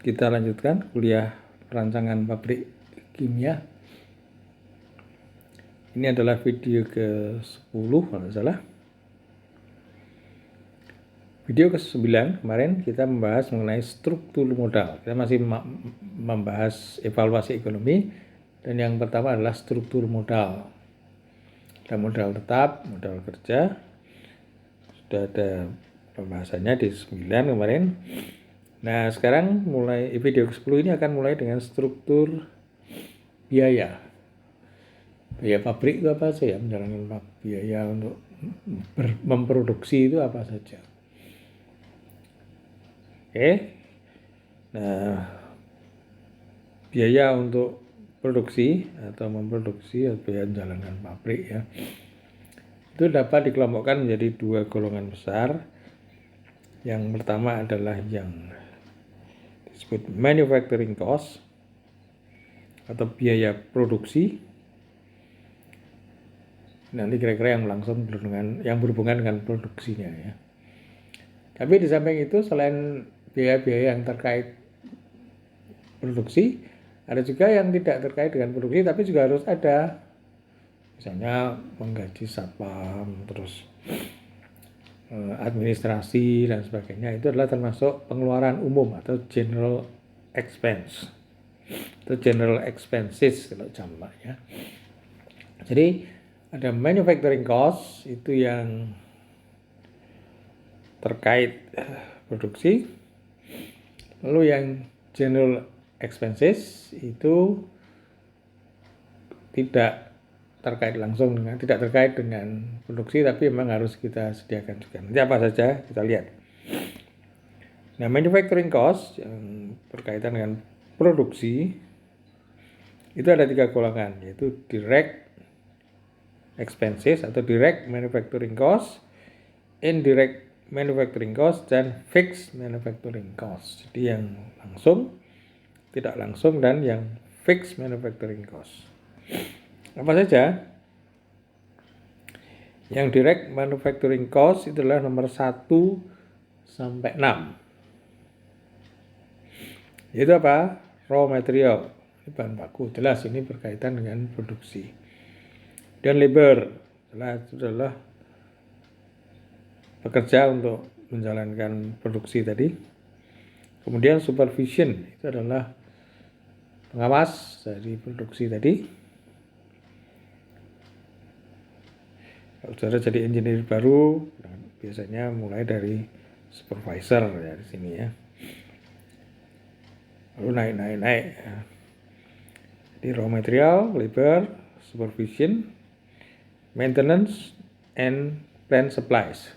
Kita lanjutkan kuliah perancangan pabrik kimia. Ini adalah video ke-10 kalau tidak salah. Video ke-9 kemarin kita membahas mengenai struktur modal. Kita masih membahas evaluasi ekonomi, dan yang pertama adalah struktur modal. Ada modal tetap, modal kerja. Sudah ada pembahasannya di 9 kemarin. Nah, sekarang mulai video ke-10 ini akan mulai dengan struktur biaya. Biaya pabrik itu apa saja? Menjalankan biaya untuk memproduksi itu apa saja? Oke. Nah, biaya untuk produksi atau memproduksi atau biaya menjalankan pabrik ya, itu dapat dikelompokkan menjadi 2 golongan besar. Yang pertama adalah yang disebut manufacturing cost atau biaya produksi. Nanti kira-kira yang berhubungan dengan produksinya ya. Tapi di samping itu, selain biaya-biaya yang terkait produksi, ada juga yang tidak terkait dengan produksi tapi juga harus ada. Misalnya menggaji satpam, terus administrasi dan sebagainya, itu adalah termasuk pengeluaran umum atau general expense atau general expenses kalau jamaknya. Jadi ada manufacturing cost, itu yang terkait produksi. Lalu yang general expenses itu tidak terkait dengan produksi, tapi memang harus kita sediakan juga. Nanti apa saja kita lihat. Nah, manufacturing cost yang berkaitan dengan produksi itu ada 3 golongan, yaitu direct expenses atau direct manufacturing cost, indirect manufacturing cost, dan fixed manufacturing cost. Jadi yang langsung, tidak langsung, dan yang fixed manufacturing cost. Apa saja? Yang direct manufacturing cost itu adalah nomor 1 sampai 6. Itu apa? Raw material, ini bahan baku, jelas ini berkaitan dengan produksi. Dan labor, itu adalah pekerja untuk menjalankan produksi tadi. Kemudian supervision, itu adalah pengawas dari produksi tadi. Kalau saudara jadi engineer baru, biasanya mulai dari supervisor ya di sini ya. Lalu naik. Jadi raw material, labor, supervision, maintenance, and plant supplies.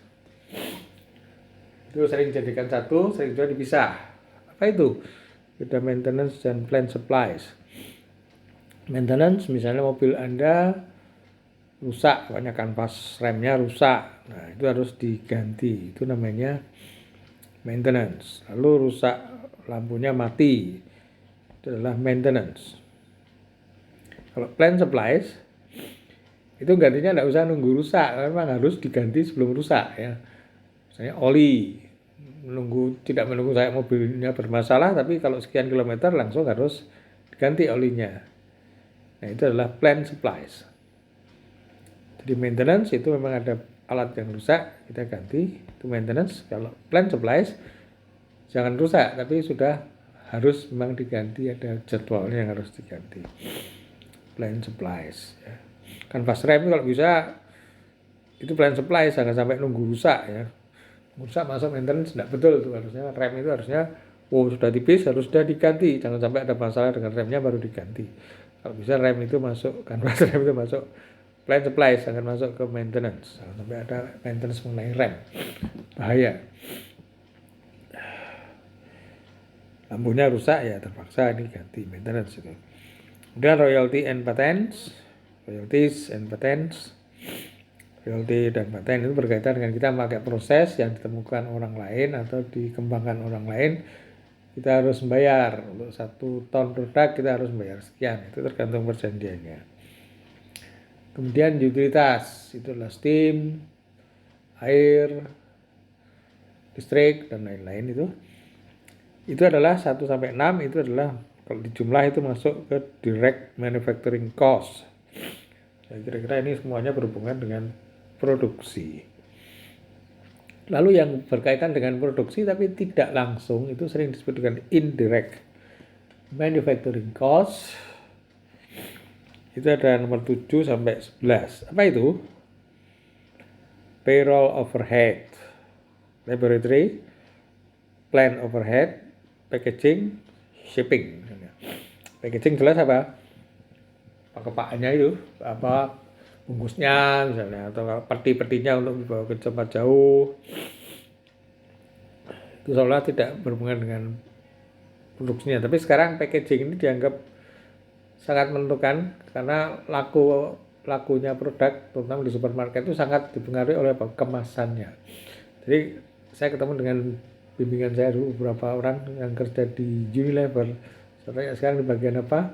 Itu sering jadikan satu, sering juga dipisah. Apa itu? Ada maintenance dan plant supplies. Maintenance, misalnya mobil Anda rusak, banyak kanvas remnya rusak, nah itu harus diganti, itu namanya maintenance. Lalu rusak, lampunya mati, itu adalah maintenance. Kalau plant supplies, itu gantinya tidak usah nunggu rusak, memang harus diganti sebelum rusak ya. Misalnya oli, tidak menunggu saya mobilnya bermasalah, tapi kalau sekian kilometer langsung harus diganti olinya. Nah, itu adalah plant supplies. Jadi maintenance itu memang ada alat yang rusak, kita ganti, itu maintenance. Kalau plant supplies jangan rusak, tapi sudah harus memang diganti, ada jadwalnya yang harus diganti. Plant supplies ya. Kanvas rem kalau bisa itu plant supplies, jangan sampai nunggu rusak ya. Rusak masuk maintenance, tidak betul itu. Harusnya rem itu sudah tipis, harus sudah diganti, jangan sampai ada masalah dengan remnya baru diganti. Kalau bisa rem itu masuk, kanvas rem itu masuk plant supplies, jangan masuk ke maintenance, jangan sampai ada maintenance mengenai rem, bahaya. Lampunya rusak ya terpaksa ini ganti, maintenance itu. Kemudian royalties and patents. Royalti dan paten itu berkaitan dengan kita memakai proses yang ditemukan orang lain atau dikembangkan orang lain. Kita harus membayar untuk 1 ton produk, kita harus membayar sekian, itu tergantung perjanjiannya. Kemudian utilitas, itu adalah steam, air, listrik, dan lain-lain itu. Itu adalah 1 sampai 6 itu adalah kalau dijumlah itu masuk ke direct manufacturing cost. Ya, kira-kira ini semuanya berhubungan dengan produksi. Lalu yang berkaitan dengan produksi tapi tidak langsung itu sering disebut dengan indirect manufacturing cost. Itu ada nomor 7 sampai 11. Apa itu? Payroll overhead, laboratory, plant overhead, packaging, shipping. Packaging jelas apa? Pakepaannya itu, apa bungkusnya misalnya, atau peti-petinya untuk dibawa ke tempat jauh. Itu seolah tidak berhubungan dengan produksinya. Tapi sekarang packaging ini dianggap sangat menentukan karena lakunya produk terutama di supermarket itu sangat dipengaruhi oleh kemasannya. Jadi saya ketemu dengan bimbingan saya dulu beberapa orang yang kerja di Unilever. Saya sekarang di bagian apa?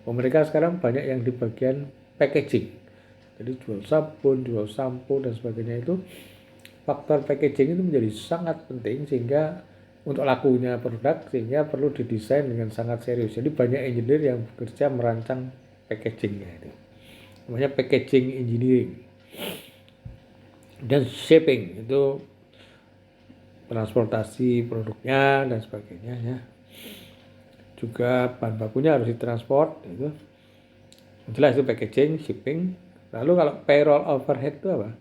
Mereka sekarang banyak yang di bagian packaging. Jadi jual sabun, jual sampo dan sebagainya itu faktor packaging itu menjadi sangat penting sehingga untuk lakunya produk sehingga perlu didesain dengan sangat serius. Jadi banyak engineer yang bekerja merancang packagingnya itu. Namanya packaging engineering. Dan shipping itu transportasi produknya dan sebagainya ya. Juga bahan bakunya harus ditransport itu. Jelas itu packaging, shipping. Lalu kalau payroll overhead itu apa?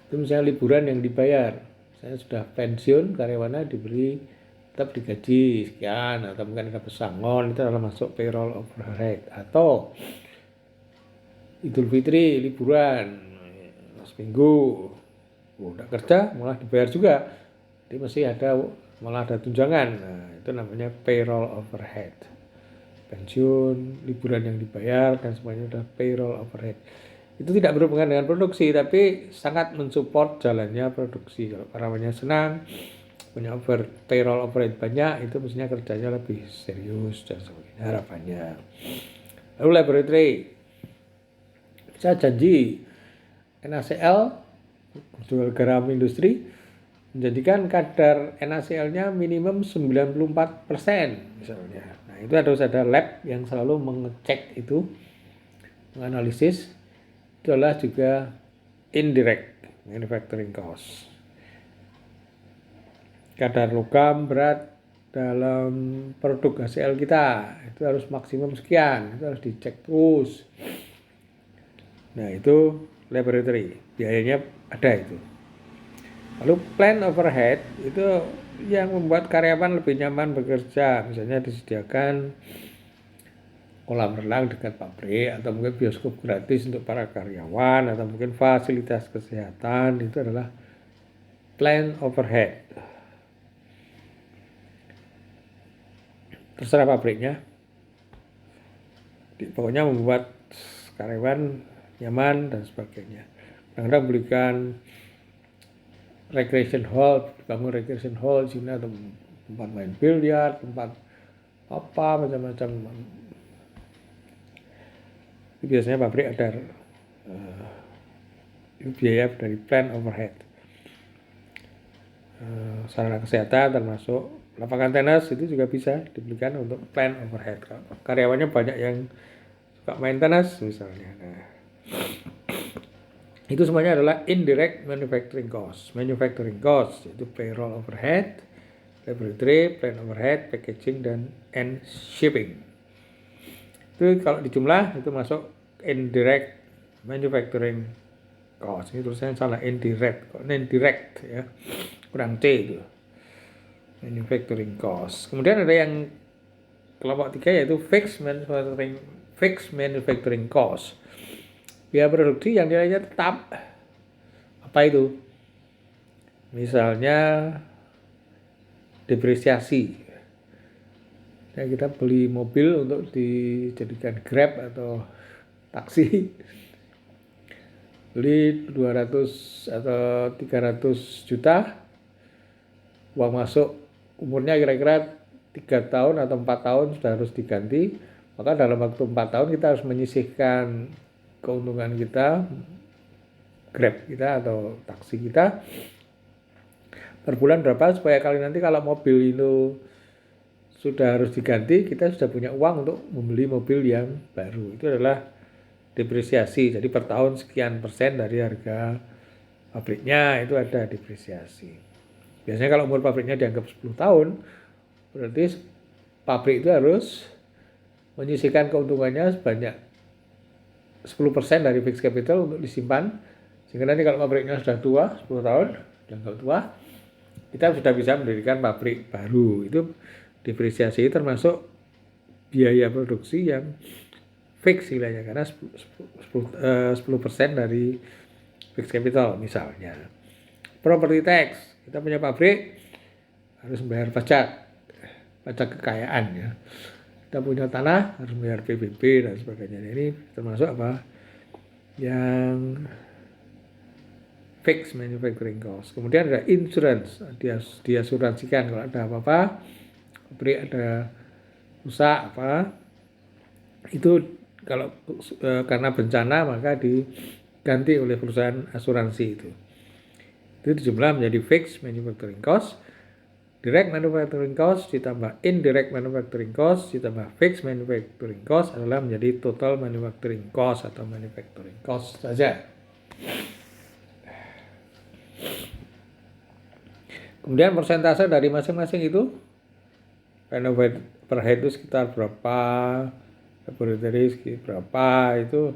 Itu misalnya liburan yang dibayar. Saya sudah pensiun, karyawannya diberi tetap digaji sekian atau mungkin ada pesangon, itu adalah masuk payroll overhead. Atau Idul Fitri liburan seminggu udah kerja malah dibayar juga, jadi mesti ada malah ada tunjangan. Nah, itu namanya payroll overhead. Pensiun, liburan yang dibayar dan semuanya udah payroll overhead. Itu tidak berhubungan dengan produksi tapi sangat mensupport jalannya produksi. Kalau karyawannya senang punya payroll overhead banyak, itu mestinya kerjanya lebih serius dan sebagainya harapannya. Lalu laboratory, saya janji NaCl jual garam industri menjadikan kadar NaCl-nya minimum 94% misalnya. Nah, itu harus ada lab yang selalu mengecek itu, menganalisis. Itu adalah juga indirect manufacturing cost. Kadar logam berat dalam produk HCl kita itu harus maksimum sekian, itu harus dicek terus. Nah, itu laboratory, biayanya ada itu. Lalu plant overhead itu yang membuat karyawan lebih nyaman bekerja, misalnya disediakan kolam renang dekat pabrik atau mungkin bioskop gratis untuk para karyawan atau mungkin fasilitas kesehatan, itu adalah plant overhead. Terserah pabriknya, pokoknya membuat karyawan nyaman dan sebagainya. Kadang-kadang belikan recreation hall, bangun recreation hall di sini, atau tempat main biliar, tempat apa macam-macam. Itu biasanya pabrik ada itu biaya dari plant overhead. Sarana kesehatan termasuk lapangan tenis itu juga bisa dibelikan untuk plant overhead. Karyawannya banyak yang suka main tenis misalnya. Nah, itu semuanya adalah indirect manufacturing cost. Manufacturing cost itu payroll overhead, laboratory, plant overhead, packaging, and shipping. Itu kalau dijumlah itu masuk indirect manufacturing cost. Ini tulisannya salah, indirect ya, kurang C itu. Manufacturing cost. Kemudian ada yang kelompok 3 yaitu fixed manufacturing cost. Biaya produksi yang nilainya tetap. Apa itu? Misalnya depresiasi. Nah, kita beli mobil untuk dijadikan Grab atau taksi. Beli 200 atau 300 juta. Uang masuk umurnya kira-kira 3 tahun atau 4 tahun sudah harus diganti. Maka dalam waktu 4 tahun kita harus menyisihkan keuntungan kita, Grab kita atau taksi kita per bulan berapa, supaya kali nanti kalau mobil itu sudah harus diganti, kita sudah punya uang untuk membeli mobil yang baru. Itu adalah depresiasi. Jadi per tahun sekian persen dari harga pabriknya itu ada depresiasi. Biasanya kalau umur pabriknya dianggap 10 tahun, berarti pabrik itu harus menyisihkan keuntungannya sebanyak 10% dari fixed capital untuk disimpan, sehingga nanti kalau pabriknya sudah tua, 10 tahun, dianggap tua, kita sudah bisa mendirikan pabrik baru. Itu depresiasi termasuk biaya produksi yang fix istilahnya, karena 10% dari fixed capital misalnya. Property tax, kita punya pabrik harus membayar pajak kekayaan ya. Kita punya tanah harus membayar PBB dan sebagainya. Ini termasuk apa? Yang fixed manufacturing cost. Kemudian ada insurance, diasuransikan kalau ada apa-apa, pabrik ada rusak apa, itu kalau karena bencana maka diganti oleh perusahaan asuransi itu. Itu dijumlah menjadi fixed manufacturing cost, direct manufacturing cost ditambah indirect manufacturing cost ditambah fixed manufacturing cost adalah menjadi total manufacturing cost atau manufacturing cost saja. Kemudian persentase dari masing-masing itu, per head itu sekitar berapa, laboratory berapa, itu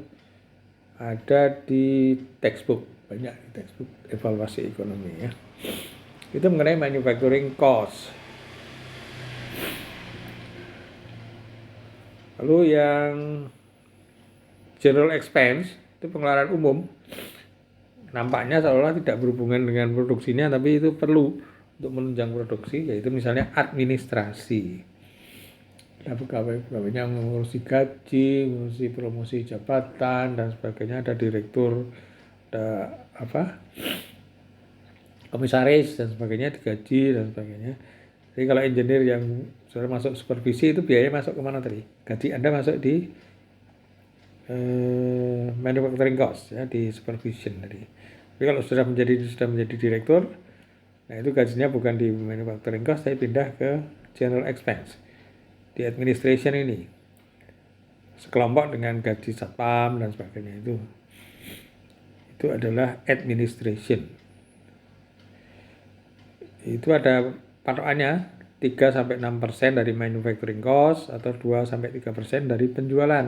ada di textbook, banyak di textbook evaluasi ekonomi ya. Itu mengenai manufacturing cost. Lalu yang general expense itu pengeluaran umum, nampaknya seolah tidak berhubungan dengan produksinya, tapi itu perlu untuk menunjang produksi, yaitu misalnya administrasi. Ada pegawai-pegawainya mengurusi gaji, mengurusi promosi jabatan dan sebagainya, ada direktur, ada komisaris dan sebagainya digaji dan sebagainya. Jadi kalau engineer yang sudah masuk supervisi itu biayanya masuk kemana tadi? Gaji Anda masuk di manufacturing cost ya, di supervision tadi. Tapi kalau sudah menjadi direktur, nah itu gajinya bukan di manufacturing cost, tapi pindah ke general expense di administration ini, sekelompok dengan gaji satpam dan sebagainya. Itu adalah administration. Itu ada patokannya 3-6% dari manufacturing cost atau 2-3% dari penjualan.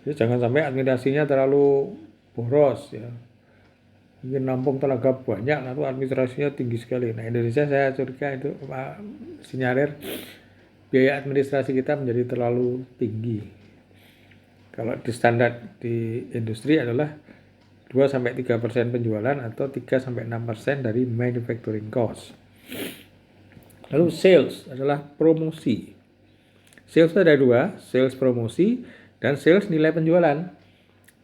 Jadi jangan sampai administrasinya terlalu boros ya, mungkin nampung tenaga banyak, lalu administrasinya tinggi sekali. Nah Indonesia saya curiga itu sinyalir biaya administrasi kita menjadi terlalu tinggi. Kalau di standar di industri adalah 2-3% penjualan atau 3-6% dari manufacturing cost. Lalu sales adalah promosi. Sales itu ada dua, sales promosi dan sales nilai penjualan.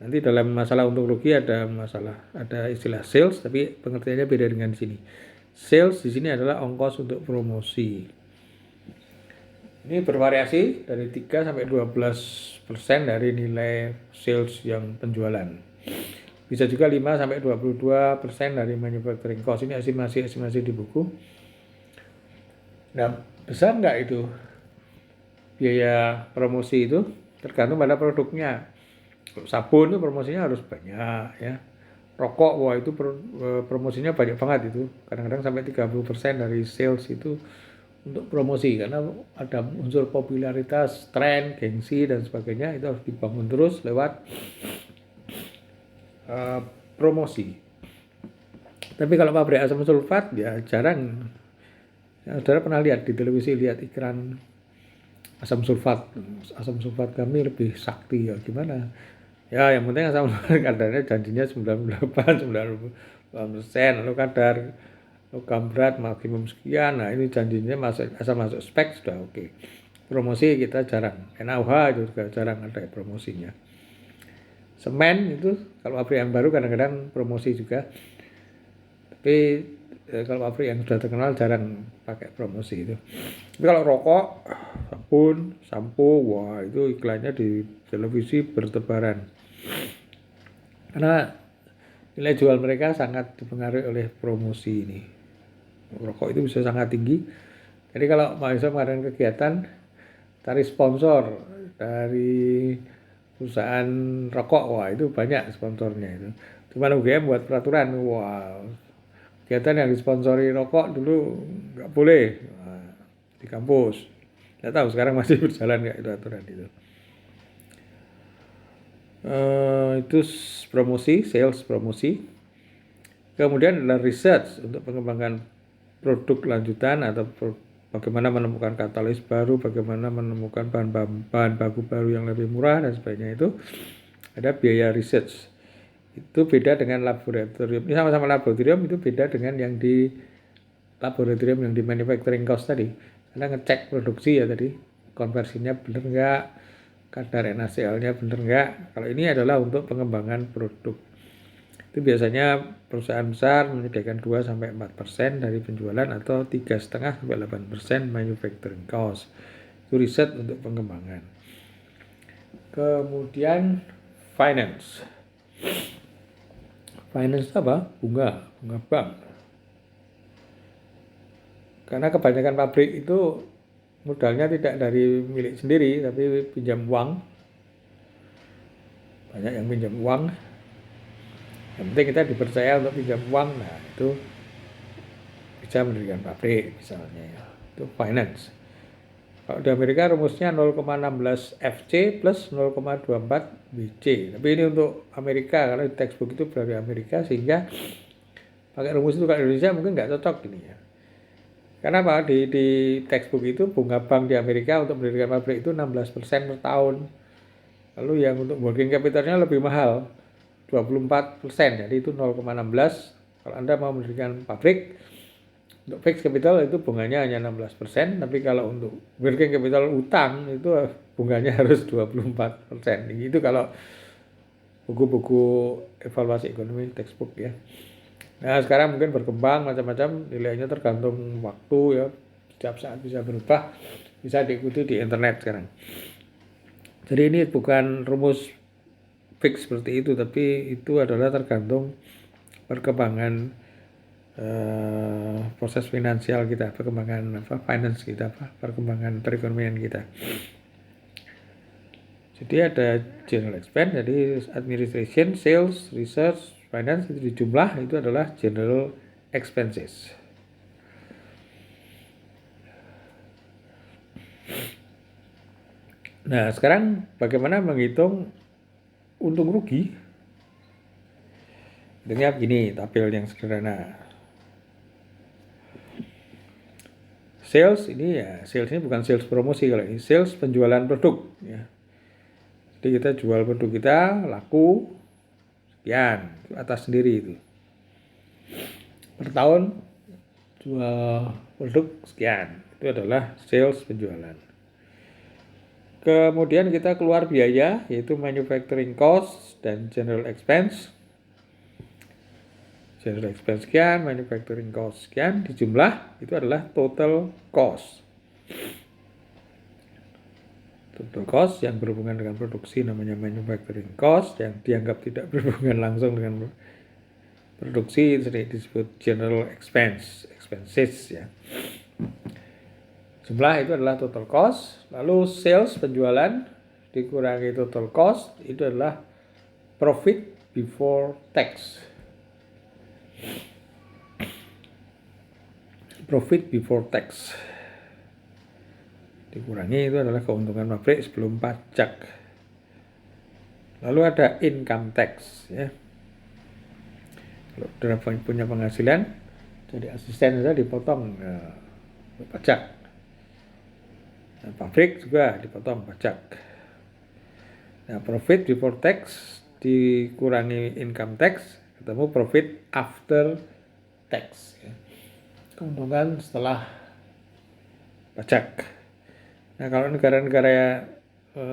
Nanti dalam masalah untung rugi ada istilah sales, tapi pengertiannya beda dengan di sini. Sales di sini adalah ongkos untuk promosi. Ini bervariasi dari 3-12% dari nilai sales yang penjualan. Bisa juga 5-22% dari manufacturing cost. Ini estimasi di buku. Nah, besar nggak itu biaya promosi itu? Tergantung pada produknya. Sabun itu promosinya harus banyak ya. Rokok, wah itu promosinya banyak banget itu. Kadang-kadang sampai 30% dari sales itu untuk promosi, karena ada unsur popularitas, tren, gengsi dan sebagainya, itu harus dibangun terus lewat promosi. Tapi kalau pabrik asam sulfat ya jarang. Ya, saudara pernah lihat di televisi, lihat iklan asam sulfat kami lebih sakti ya gimana? Ya yang penting asam sulfat kadarnya janjinya 98-90%, lalu kadar logam berat maksimum sekian. Nah ini janjinya asal masuk spek sudah oke. Promosi kita jarang. NaOH itu juga jarang ada promosinya. Semen itu kalau pabrik yang baru kadang-kadang promosi juga. Tapi kalau pabrik yang sudah terkenal jarang pakai promosi itu. Tapi kalau rokok, sabun, sampo, wah itu iklannya di televisi bertebaran. Karena nilai jual mereka sangat dipengaruhi oleh promosi ini. rokok itu bisa sangat tinggi. Jadi kalau mahasiswa mengadakan kegiatan cari sponsor dari perusahaan rokok, wah itu banyak sponsornya itu. Cuma UGM buat peraturan, wah kegiatan yang disponsori rokok dulu nggak boleh di kampus. Nggak tahu sekarang masih berjalan nggak itu aturan itu. Itu promosi, sales promosi. Kemudian adalah research untuk pengembangan produk lanjutan atau bagaimana menemukan katalis baru, bagaimana menemukan bahan baku baru yang lebih murah dan sebagainya. Itu ada biaya research. Itu beda dengan laboratorium. Ini sama-sama laboratorium, itu beda dengan yang di laboratorium yang di manufacturing cost tadi. Anda ngecek produksi ya tadi, konversinya benar nggak, kadar NaCl-nya benar nggak. Kalau ini adalah untuk pengembangan produk. Itu biasanya perusahaan besar menyediakan 2-4% dari penjualan atau 3,5-8% manufacturing cost. Itu riset untuk pengembangan. Kemudian finance. Finance apa? Bunga bank. Karena kebanyakan pabrik itu modalnya tidak dari milik sendiri, tapi pinjam uang. Banyak yang pinjam uang. Yang penting kita dipercaya untuk pinjam uang, nah itu bisa mendirikan pabrik misalnya ya. Itu finance. Kalau di Amerika rumusnya 0,16 FC plus 0,24 BC. Tapi ini untuk Amerika, karena di textbook itu dari Amerika, sehingga pakai rumus itu kalau Indonesia mungkin nggak cocok ini ya. Karena apa? Di textbook itu bunga bank di Amerika untuk mendirikan pabrik itu 16% per tahun. Lalu yang untuk working capitalnya lebih mahal, 24%, jadi itu 0,16. Kalau Anda mau mendirikan pabrik, untuk fixed capital itu bunganya hanya 16%, tapi kalau untuk working capital utang itu bunganya harus 24%. Itu kalau buku-buku evaluasi ekonomi textbook ya. Nah sekarang mungkin berkembang macam-macam, nilainya tergantung waktu ya, setiap saat bisa berubah, bisa diikuti di internet sekarang. Jadi ini bukan rumus fix seperti itu, tapi itu adalah tergantung perkembangan proses finansial kita, perkembangan finance kita, perkembangan perekonomian kita. Jadi ada general expense, jadi administration, sales, research, finance itu dijumlah itu adalah general expenses. Nah sekarang bagaimana menghitung untung rugi? Hitungnya begini, tabel yang sederhana. Sales ini ya, sales ini bukan sales promosi, kalau ini sales penjualan produk ya. Jadi kita jual produk kita laku sekian, itu atas sendiri itu. Per tahun jual produk sekian, itu adalah sales penjualan. Kemudian kita keluar biaya, yaitu manufacturing cost dan general expense. General expense sekian, manufacturing cost sekian, dijumlah itu adalah total cost. Total cost yang berhubungan dengan produksi namanya manufacturing cost, yang dianggap tidak berhubungan langsung dengan produksi disebut general expenses ya. Jumlah itu adalah total cost, lalu sales penjualan dikurangi total cost itu adalah profit before tax. Profit before tax dikurangi itu adalah keuntungan pabrik sebelum pajak. Lalu ada income tax ya. Kalau sudah punya penghasilan jadi asisten saja dipotong pajak. Nah, pabrik juga dipotong pajak. Nah, profit before tax dikurangi income tax ketemu profit after tax ya. Keuntungan setelah pajak. Nah kalau negara-negara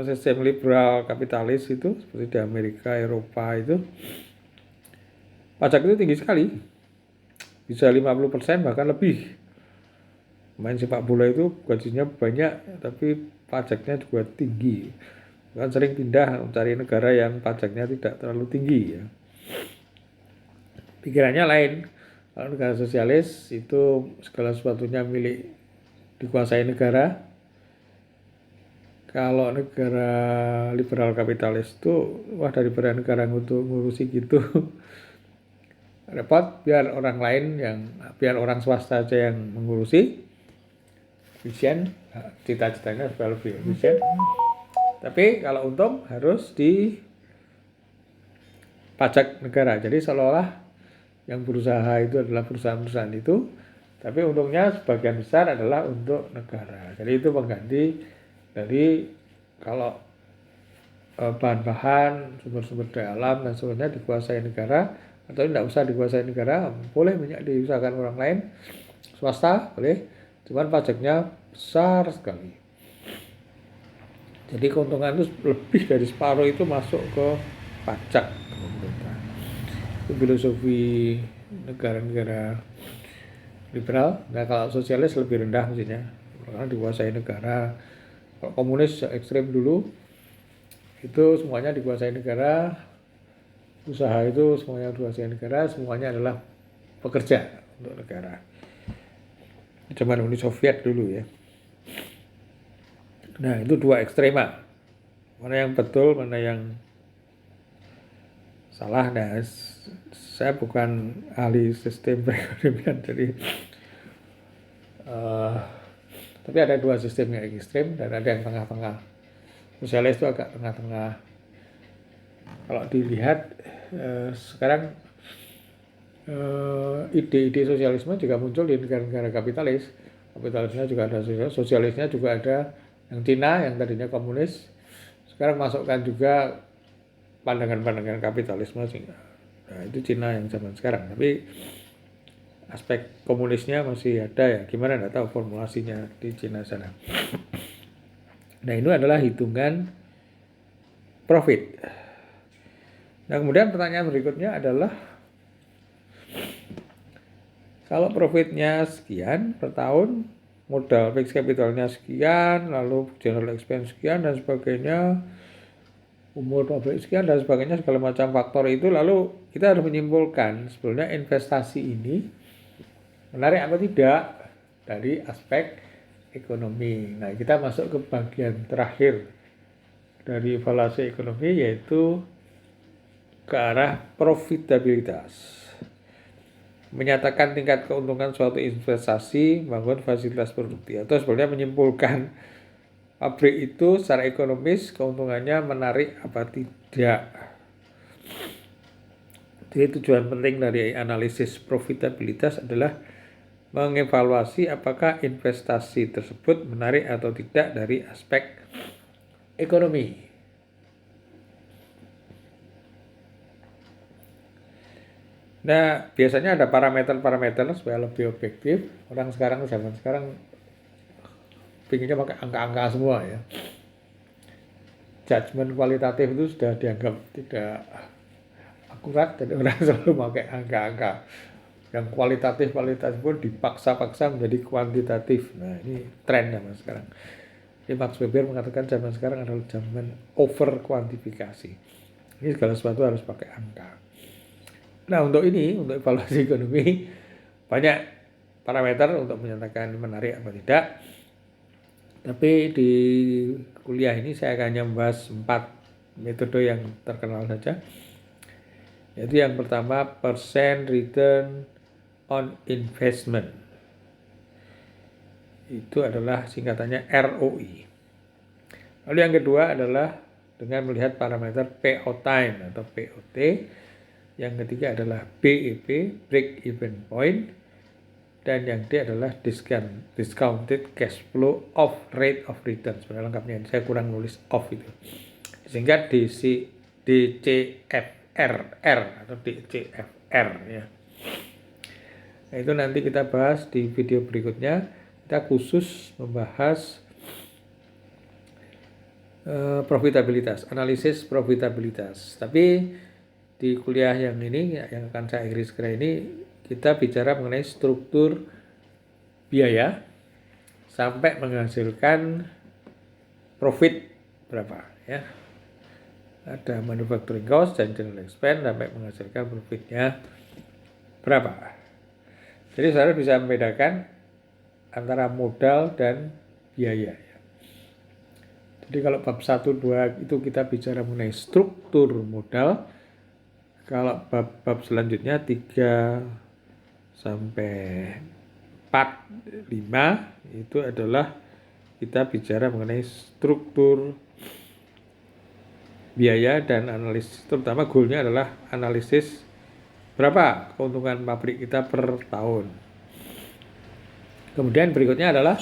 sistem liberal kapitalis itu seperti di Amerika, Eropa itu pajak itu tinggi sekali, bisa 50% bahkan lebih. Main sepak bola itu gajinya banyak tapi pajaknya juga tinggi. Kan sering pindah mencari negara yang pajaknya tidak terlalu tinggi ya. Pikirannya lain. Kalau negara sosialis itu segala sesuatunya milik dikuasai negara. Kalau negara liberal kapitalis itu wah daripada negara untuk ngurusi gitu repot, biar orang swasta aja yang mengurusi, efisien, cita-citanya supaya lebih efisien. Tapi kalau untung harus di pajak negara. Jadi seolah-olah yang berusaha itu adalah perusahaan-perusahaan itu, tapi untungnya sebagian besar adalah untuk negara. Jadi itu pengganti dari kalau bahan-bahan, sumber-sumber daya alam dan sebagainya dikuasai negara, atau tidak usah dikuasai negara, boleh banyak diusahakan orang lain, swasta boleh, cuman pajaknya besar sekali. Jadi keuntungan itu lebih dari separuh itu masuk ke pajak pemerintah. Itu filosofi negara-negara liberal. Nah kalau sosialis lebih rendah mestinya, karena dikuasai negara. Kalau komunis ekstrem dulu, itu semuanya dikuasai negara, usaha itu semuanya dikuasai negara, semuanya adalah pekerja untuk negara. Zaman Uni Soviet dulu ya. Nah itu dua ekstrema, mana yang betul, mana yang salah. Nah saya bukan ahli sistem perekonomian, jadi tapi ada dua sistem yang ekstrem dan ada yang tengah-tengah. Sosialis itu agak tengah-tengah. Kalau dilihat sekarang ide-ide sosialisme juga muncul di negara-negara kapitalis. Kapitalisnya juga ada, sosialisnya juga ada. Yang Cina yang tadinya komunis sekarang masukkan juga pandangan-pandangan kapitalisme. Nah itu Cina yang zaman sekarang, tapi aspek komunisnya masih ada ya. Gimana nggak tahu formulasinya di Cina sana. Nah ini adalah hitungan profit. Nah kemudian pertanyaan berikutnya adalah, kalau profitnya sekian per tahun, modal fixed capitalnya sekian, lalu general expense sekian dan sebagainya, umur pabrik sekian dan sebagainya, segala macam faktor itu, lalu kita harus menyimpulkan sebetulnya investasi ini menarik apa tidak dari aspek ekonomi. Nah kita masuk ke bagian terakhir dari evaluasi ekonomi, yaitu ke arah profitabilitas. Menyatakan tingkat keuntungan suatu investasi membangun fasilitas produktif, atau sebenarnya menyimpulkan pabrik itu secara ekonomis keuntungannya menarik apa tidak. Jadi tujuan penting dari analisis profitabilitas adalah mengevaluasi apakah investasi tersebut menarik atau tidak dari aspek ekonomi. Nah, biasanya ada parameter-parameter supaya lebih objektif. Orang sekarang, zaman sekarang pinginnya pakai angka-angka semua ya. Judgement kualitatif itu sudah dianggap tidak akurat, jadi orang selalu pakai angka-angka. Yang kualitatif pun dipaksa-paksa menjadi kuantitatif. Nah, ini tren zaman sekarang. Jadi Max Weber mengatakan zaman sekarang adalah zaman over kuantifikasi. Ini segala sesuatu harus pakai angka. Nah untuk evaluasi ekonomi banyak parameter untuk menyatakan menarik apa tidak. Tapi di kuliah ini saya hanya membahas 4 metode yang terkenal saja. Yaitu yang pertama percent return on investment. Itu adalah singkatannya ROI. Lalu yang kedua adalah dengan melihat parameter PO time atau POT. Yang ketiga adalah BEP, break even point, dan yang D adalah discounted cash flow of rate of return. Sebenarnya lengkapnya saya kurang nulis of itu, sehingga DCFR atau DCFR ya. Nah, itu nanti kita bahas di video berikutnya. Kita khusus membahas profitabilitas, analisis profitabilitas. Tapi di kuliah yang ini, yang akan saya akhiri segera ini, kita bicara mengenai struktur biaya sampai menghasilkan profit berapa ya. Ada manufacturing cost dan general expense sampai menghasilkan profitnya berapa. Jadi saudara bisa membedakan antara modal dan biaya. Jadi kalau bab 1, 2 itu kita bicara mengenai struktur modal. Kalau bab selanjutnya 3 sampai 4, 5 itu adalah kita bicara mengenai struktur biaya dan analisis. Terutama goalnya adalah analisis berapa keuntungan pabrik kita per tahun. Kemudian berikutnya adalah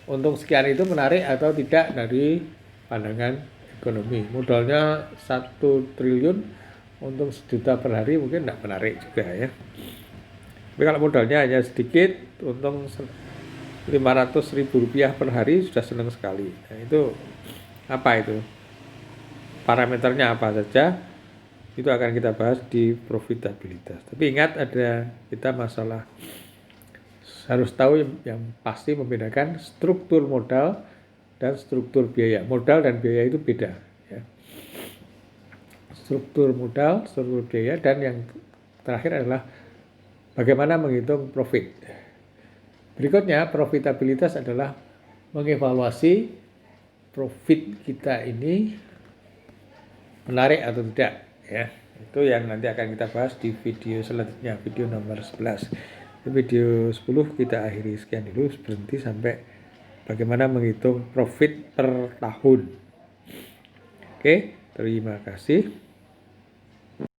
untung sekian itu menarik atau tidak dari pandangan ekonomi. Modalnya 1 triliun, untung 1 juta per hari mungkin tidak menarik juga ya. Tapi kalau modalnya hanya sedikit, untung 500.000 rupiah per hari sudah senang sekali. Nah, itu apa itu? Parameternya apa saja? Itu akan kita bahas di profitabilitas. Tapi ingat ada kita masalah harus tahu yang pasti membedakan struktur modal dan struktur biaya. Modal dan biaya itu beda. Ya. Struktur modal, struktur biaya, dan yang terakhir adalah bagaimana menghitung profit. Berikutnya, profitabilitas adalah mengevaluasi profit kita ini menarik atau tidak. Ya. Itu yang nanti akan kita bahas di video selanjutnya, video nomor 11. Di video 10 kita akhiri sekian dulu, berhenti sampai bagaimana menghitung profit per tahun. Oke, terima kasih.